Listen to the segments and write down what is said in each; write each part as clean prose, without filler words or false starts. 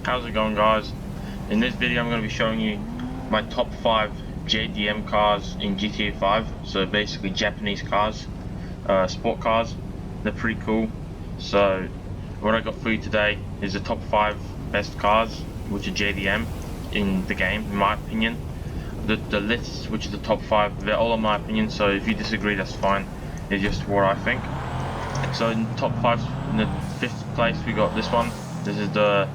How's it going, guys? In this video I'm going to be showing you my top 5 JDM cars in GTA 5. So basically Japanese cars, sport cars. They're pretty cool. So what I got for you today is the top 5 best cars which are JDM in the game, in my opinion. The list, which is the top 5, they're all in my opinion, so if you disagree that's fine. It's just what I think. So in top 5, in the 5th place we got this one. This is the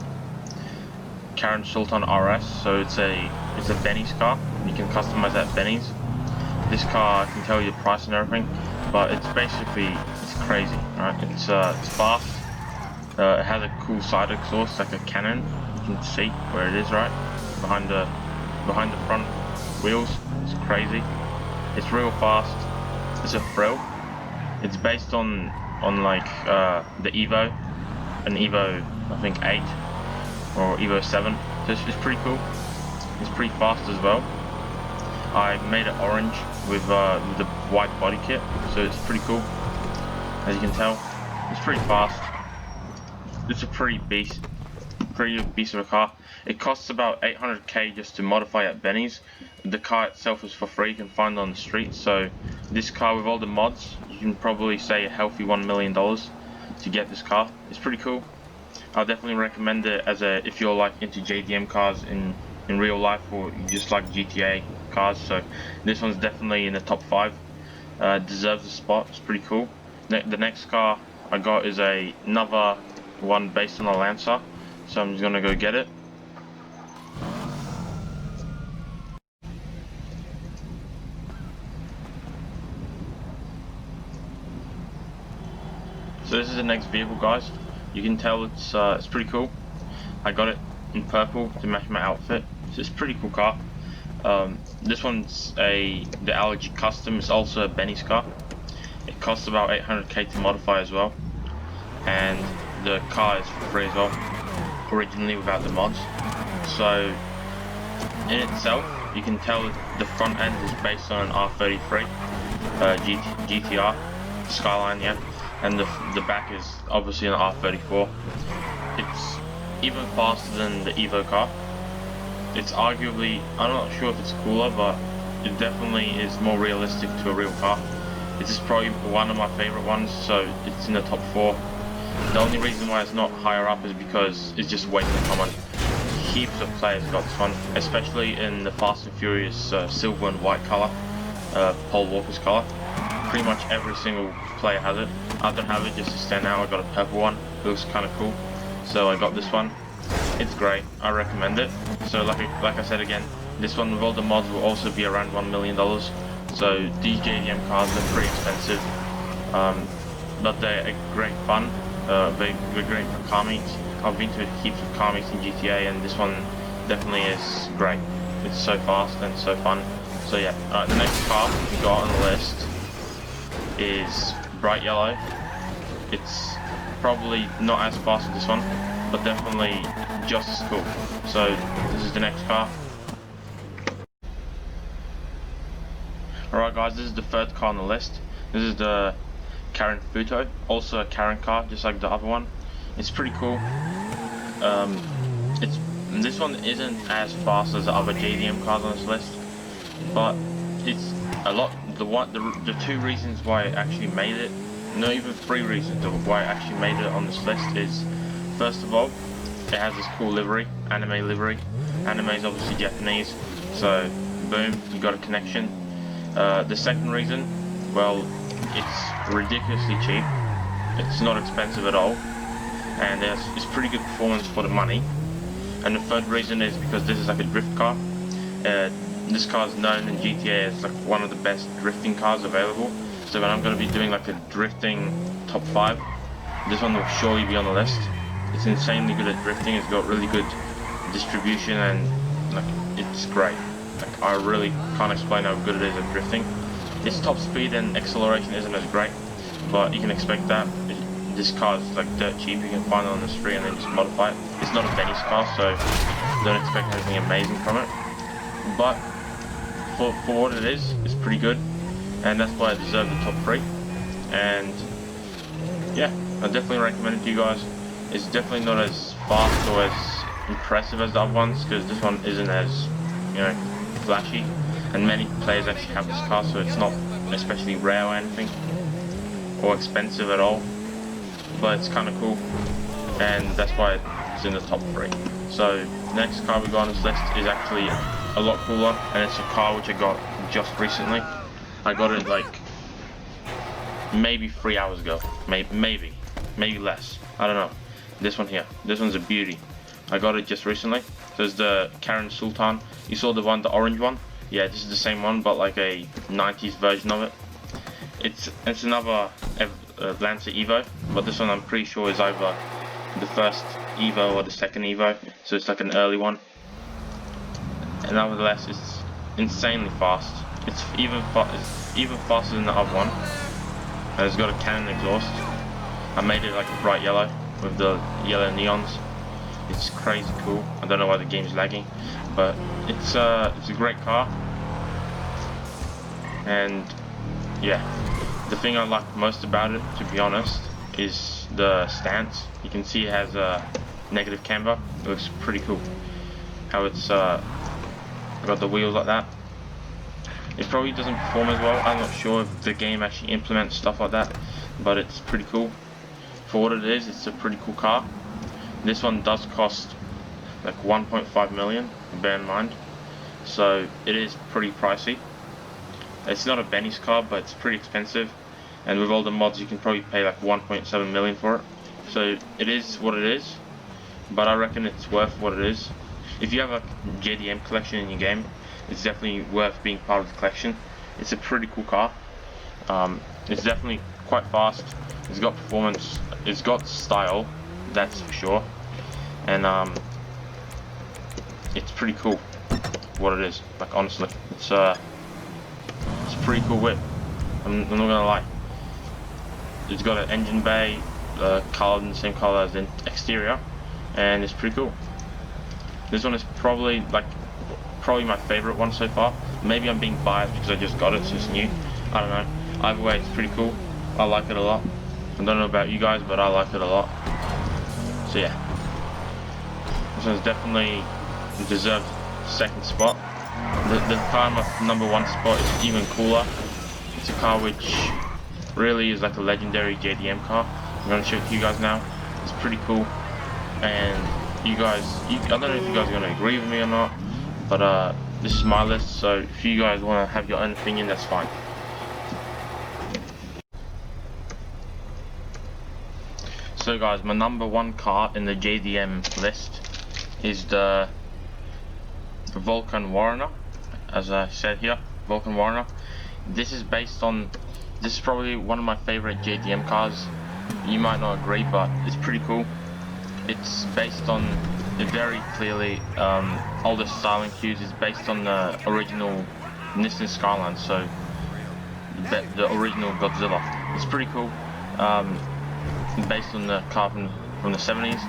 Sultan RS, so it's a Benny's car. You can customize that Benny's. This car, I can tell you the price and everything, but it's crazy, right? It's fast. It has a cool side exhaust, like a cannon. You can see where it is, right behind the front wheels. It's crazy. It's real fast. It's a thrill. It's based on like the Evo, an Evo I think 8 or Evo 7. So it's pretty cool. It's pretty fast as well. I made it orange with the white body kit, so it's pretty cool. As you can tell, it's pretty fast. It's a pretty beast of a car. It costs about 800k just to modify at Benny's. The car itself is for free, you can find it on the street. So this car with all the mods, you can probably say a healthy $1 million to get this car. It's pretty cool. I'll definitely recommend it as if you're like into JDM cars in real life, or you just like GTA cars. So this one's definitely in the top 5. Deserves a spot. It's pretty cool. The next car I got is another one based on a Lancer, so I'm just gonna go get it. So this is the next vehicle, guys. You can tell it's pretty cool. I got it in purple to match my outfit. So it's a pretty cool car. This one's the Allergy custom. It's also a Benny's car. It costs about 800k to modify as well, and the car is for free as well, originally without the mods. So in itself, you can tell the front end is based on an R33 GTR Skyline, yeah. And the back is obviously an R34. It's even faster than the Evo car. It's arguably, I'm not sure if it's cooler, but it definitely is more realistic to a real car. This is probably one of my favorite ones, so it's in the top 4. The only reason why it's not higher up is because it's just way too common. Heaps of players got this one, especially in the Fast and Furious silver and white color, Paul Walker's color. Pretty much every single player has it. I don't have it just to stand out. I got a purple one. It looks kind of cool, so I got this one. It's great. I recommend it. So like I said again, this one with all the mods will also be around $1 million. So these JDM cars are pretty expensive, but they're great fun. They're great for car meets. I've been to heaps of car meets in GTA, and this one definitely is great. It's so fast and so fun. So yeah, the next car we got on the list is bright yellow. It's probably not as fast as this one, but definitely just as cool. So this is the next car. Alright guys, this is the 3rd car on the list. This is the Karen Futo, also a Karen car, just like the other one. It's pretty cool. This one isn't as fast as the other JDM cars on this list, but it's a lot. The 2 reasons why I actually made it, not even 3 reasons of why I actually made it on this list is, first of all, it has this cool livery, anime livery. Anime is obviously Japanese, so boom, you got a connection. The second reason, well, it's ridiculously cheap. It's not expensive at all, and it's pretty good performance for the money. And the 3rd reason is because this is like a drift car. This car is known in GTA as like one of the best drifting cars available. So when I'm going to be doing like a drifting top 5, this one will surely be on the list. It's insanely good at drifting. It's got really good distribution, and like it's great. Like I really can't explain how good it is at drifting. Its top speed and acceleration isn't as great, but you can expect that. This car is like dirt cheap. You can find it on the street and then just modify it. It's not a Benny's car, so don't expect anything amazing from it. But for what it is, it's pretty good, and that's why I deserve the top 3. And yeah, I definitely recommend it to you guys. It's definitely not as fast or as impressive as the other ones, because this one isn't as, you know, flashy, and many players actually have this car, so it's not especially rare or anything, or expensive at all, but it's kind of cool, and that's why it's in the top 3. So the next car we got on this list is actually a lot cooler, and it's a car which I got just recently. I got it like maybe 3 hours ago, maybe less, I don't know. This one here, this one's a beauty. I got it just recently. So it's the Sultan. You saw the one, the orange one? Yeah, this is the same one, but like a 90s version of it. It's another Lancer Evo, but this one I'm pretty sure is either the first Evo or the second Evo, so it's like an early one. And nevertheless, it's insanely fast. It's even faster than the other one. And it's got a cannon exhaust. I made it like a bright yellow with the yellow neons. It's crazy cool. I don't know why the game's lagging, but it's a great car. And yeah, the thing I like most about it, to be honest, is the stance. You can see it has a negative camber. It looks pretty cool. How it's got the wheels like that. It probably doesn't perform as well. I'm not sure if the game actually implements stuff like that, but it's pretty cool. For what it is, it's a pretty cool car. This one does cost like 1.5 million, bear in mind. So it is pretty pricey. It's not a Benny's car, but it's pretty expensive. And with all the mods, you can probably pay like 1.7 million for it. So it is what it is, but I reckon it's worth what it is. If you have a JDM collection in your game, it's definitely worth being part of the collection. It's a pretty cool car. It's definitely quite fast. It's got performance. It's got style, that's for sure. And it's pretty cool. What it is, like honestly, it's a pretty cool whip. I'm not gonna lie. It's got an engine bay, colored in the same color as the exterior, and it's pretty cool. This one is probably my favorite one so far. Maybe I'm being biased because I just got it, so it's new. I don't know. Either way, it's pretty cool. I like it a lot. I don't know about you guys, but I like it a lot. So yeah, this one's definitely deserved second spot. The car in my #1 spot is even cooler. It's a car which really is like a legendary JDM car. I'm going to show it to you guys now. It's pretty cool, and you guys, I don't know if you guys are going to agree with me or not, but this is my list, so if you guys want to have your own opinion, that's fine. So guys, my #1 car in the JDM list is the Vulcan Warner. As I said here, Vulcan Warner. This is probably one of my favorite JDM cars. You might not agree, but it's pretty cool. It's based on very clearly all the styling cues is based on the original Nissan Skyline, so the original Godzilla. It's pretty cool. Based on the car from the 70s.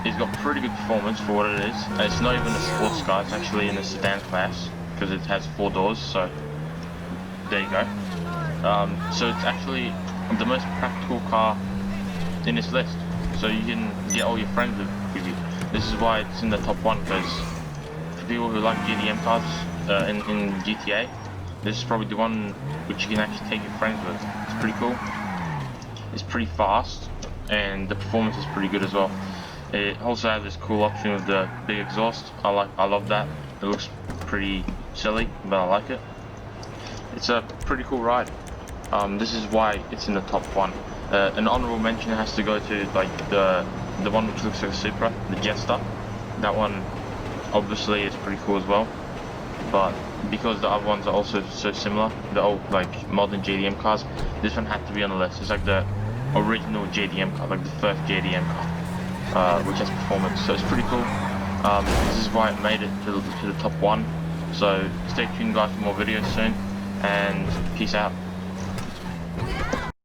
It's got pretty good performance for what it is. It's not even a sports car, it's actually in the sedan class because it has 4 doors, so there you go. So it's actually the most practical car in this list, so you can get all your friends with you. This is why it's in the top 1, because for people who like JDM cars in GTA, this is probably the one which you can actually take your friends with. It's pretty cool. It's pretty fast, and the performance is pretty good as well. It also has this cool option with the big exhaust. I love that. It looks pretty silly, but I like it. It's a pretty cool ride. This is why it's in the top 1. An honorable mention has to go to like the one which looks like a Supra, the Jester. That one obviously is pretty cool as well. But because the other ones are also so similar, the old like modern JDM cars, this one had to be on the list. It's like the original JDM car, like the first JDM car, which has performance, so it's pretty cool. This is why it made it to the top 1. So stay tuned guys for more videos soon, and peace out.